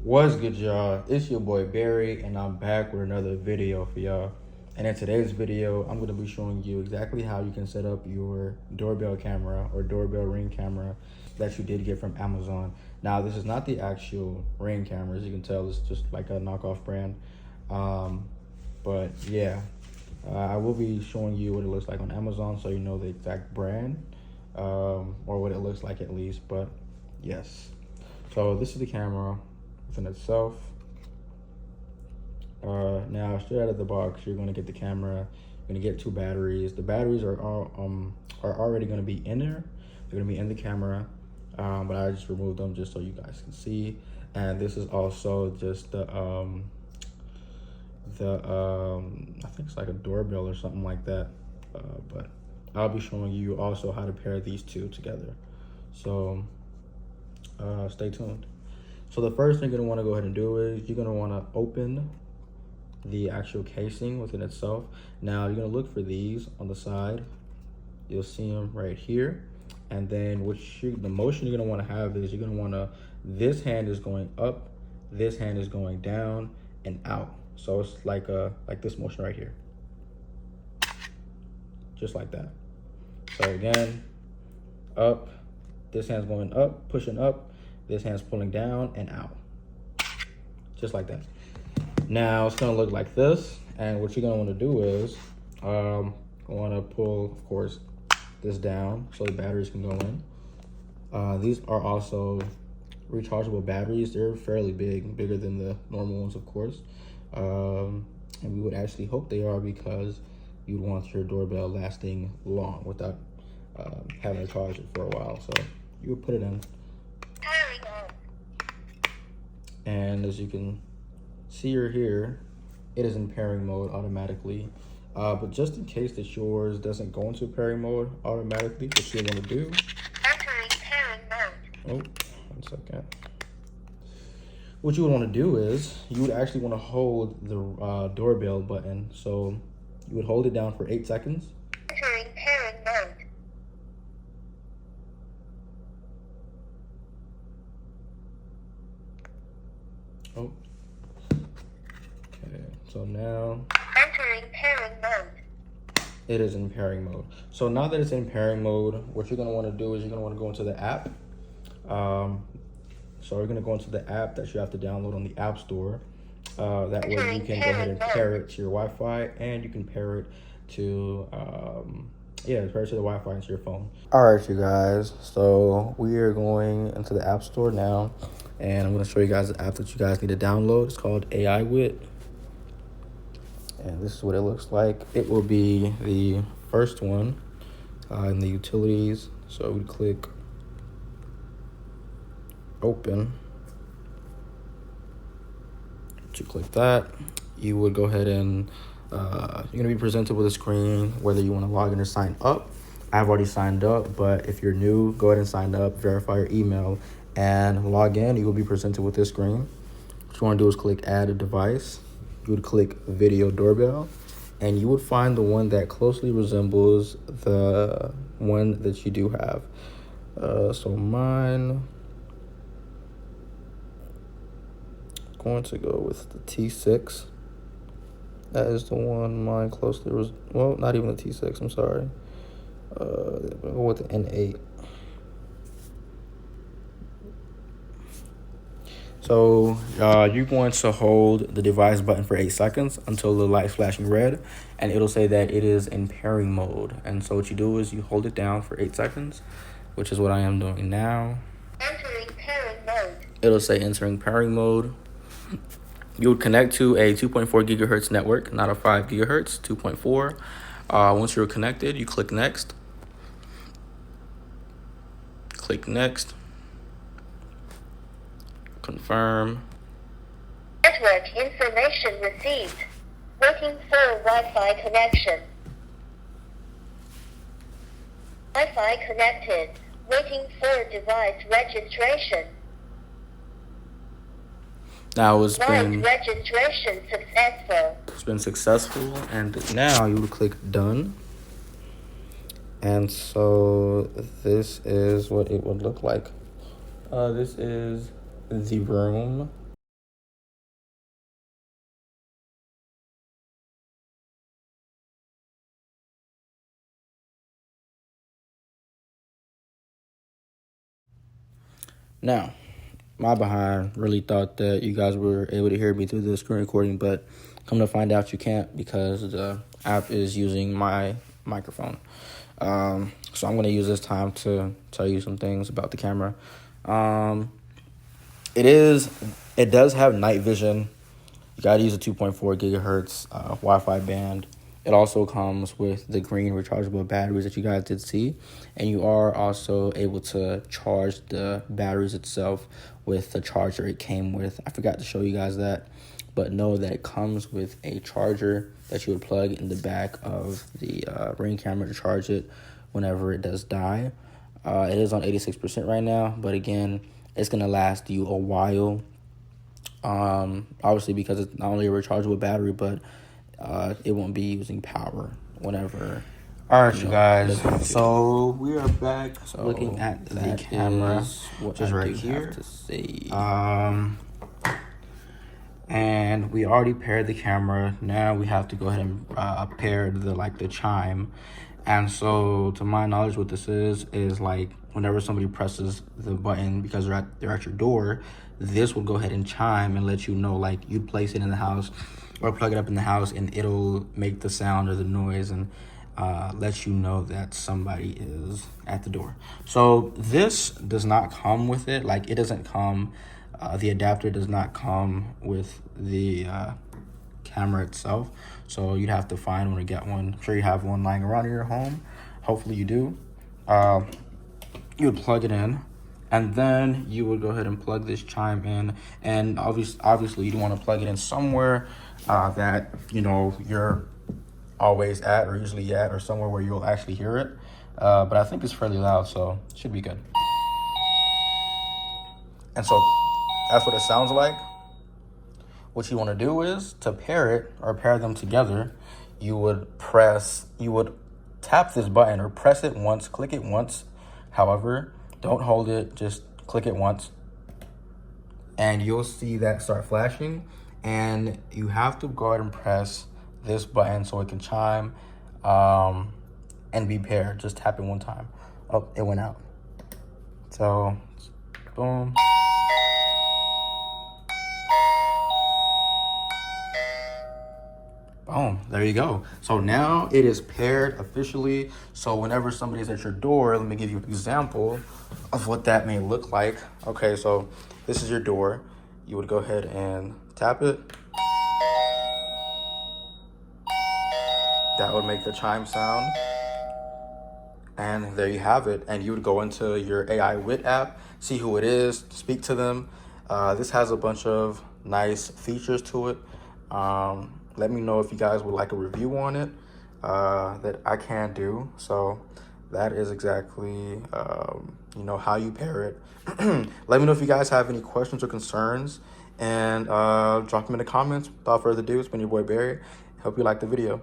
What's good, y'all? It's your boy Barry, and I'm back with another video for y'all. And in today's video, I'm going to be showing you exactly how you can set up your doorbell camera or doorbell ring camera that you did get from Amazon. Now, this is not the actual ring camera. As you can tell, it's just like a knockoff brand. But yeah, I will be showing you what it looks like on Amazon so you know the exact brand, or what it looks like at least. But yes, so this is the camera within itself. Now straight out of the box, you're going to get the camera. You're going to get two batteries. The batteries are already going to be in there. They're going to be in the camera, but I just removed them just so you guys can see. And this is also just the I think it's like a doorbell or something like that. But I'll be showing you also how to pair these two together. So stay tuned. So the first thing you're gonna want to go ahead and do is you're gonna want to open the actual casing within itself. Now you're gonna look for these on the side. You'll see them right here. And then the motion you're gonna want to have is you're gonna want to, this hand is going up, this hand is going down and out. So it's like this motion right here, just like that. So again, up, this hand's going up, pushing up, this hand's pulling down and out, just like that. Now it's gonna look like this, and what you're gonna want to do is want to pull, of course, this down so the batteries can go in. These are also rechargeable batteries. They're fairly bigger than the normal ones, of course. And we would actually hope they are, because you'd want your doorbell lasting long without having to charge it for a while. So you would put it in. And as you can see or hear, it is in pairing mode automatically. But just in case that yours doesn't go into pairing mode automatically, what you want to do... Entering pairing mode. Oh, 1 second. What you would want to do is you would actually want to hold the doorbell button. So you would hold it down for 8 seconds. Entering pairing mode. Oh. Okay, so now entering pairing mode. It is in pairing mode. So now that it's in pairing mode, what you're going to want to do is you're going to want to go into the app. So we're going to go into the app that you have to download on the App Store. That way you can go ahead and pair it to your Wi-Fi, and you can pair it to, pair it to the Wi-Fi and to your phone. All right, you guys. So we are going into the App Store now, and I'm going to show you guys the app that you guys need to download. It's called AIWit. And this is what it looks like. It will be the first one in the utilities. So we click open. Once you click that, you would go ahead and you're going to be presented with a screen whether you want to log in or sign up. I've already signed up, but if you're new, go ahead and sign up, verify your email, and log in. You will be presented with this screen. What you want to do is click add a device. You would click video doorbell, and you would find the one that closely resembles the one that you do have. So mine, going to go with the T6. That is the one mine closely well, not even the T6, I'm sorry. I'll go with the N8. So you're going to hold the device button for 8 seconds until the light's flashing red, and it'll say that it is in pairing mode. And so what you do is you hold it down for 8 seconds, which is what I am doing now. Entering pairing mode. It'll say entering pairing mode. You would connect to a 2.4 gigahertz network, not a 5 gigahertz, 2.4. Once you're connected, you click next. Click next. Confirm. Network information received. Waiting for Wi-Fi connection. Wi-Fi connected. Waiting for device registration. Now it's been registration successful. It's been successful, and now you would click done. And so this is what it would look like. This is the room. Now, my behind really thought that you guys were able to hear me through the screen recording, but come to find out you can't because the app is using my microphone. So I'm going to use this time to tell you some things about the camera. It does have night vision. You got to use a 2.4 gigahertz Wi-Fi band. It also comes with the green rechargeable batteries that you guys did see. And you are also able to charge the batteries itself with the charger it came with. I forgot to show you guys that. But know that it comes with a charger that you would plug in the back of the Ring camera to charge it whenever it does die. It is on 86% right now. But again, it's going to last you a while. Obviously because it's not only a rechargeable battery, but it won't be using power whenever. All right, you guys. So we are back looking at the camera, which is right here. And we already paired the camera. Now we have to go ahead and pair the chime. And so, to my knowledge, what this is like whenever somebody presses the button because they're at your door, this will go ahead and chime and let you know, like, you'd place it in the house or plug it up in the house, and it'll make the sound or the noise and let you know that somebody is at the door. So this does not come with it. Like, it doesn't come, the adapter does not come with the camera itself. So you'd have to find one to get one. I'm sure you have one lying around in your home. Hopefully you do. You would plug it in, and then you would go ahead and plug this chime in. And obviously you'd want to plug it in somewhere that you're always at or usually at, or somewhere where you'll actually hear it. But I think it's fairly loud, so it should be good. And so that's what it sounds like. What you want to do is to pair it or pair them together, you would tap this button or press it once, click it once. However, don't hold it, just click it once. And you'll see that start flashing. And you have to go ahead and press this button so it can chime and be paired. Just tap it one time. Oh, it went out. So, boom. Boom, there you go. So now it is paired officially. So whenever somebody's at your door, let me give you an example of what that may look like. Okay, so this is your door. You would go ahead and tap it. That would make the chime sound. And there you have it. And you would go into your AI Wit app, see who it is, speak to them. This has a bunch of nice features to it. Let me know if you guys would like a review on it that I can do. So that is exactly, how you pair it. Let me know if you guys have any questions or concerns, and drop them in the comments. Without further ado, it's been your boy Barry. Hope you liked the video.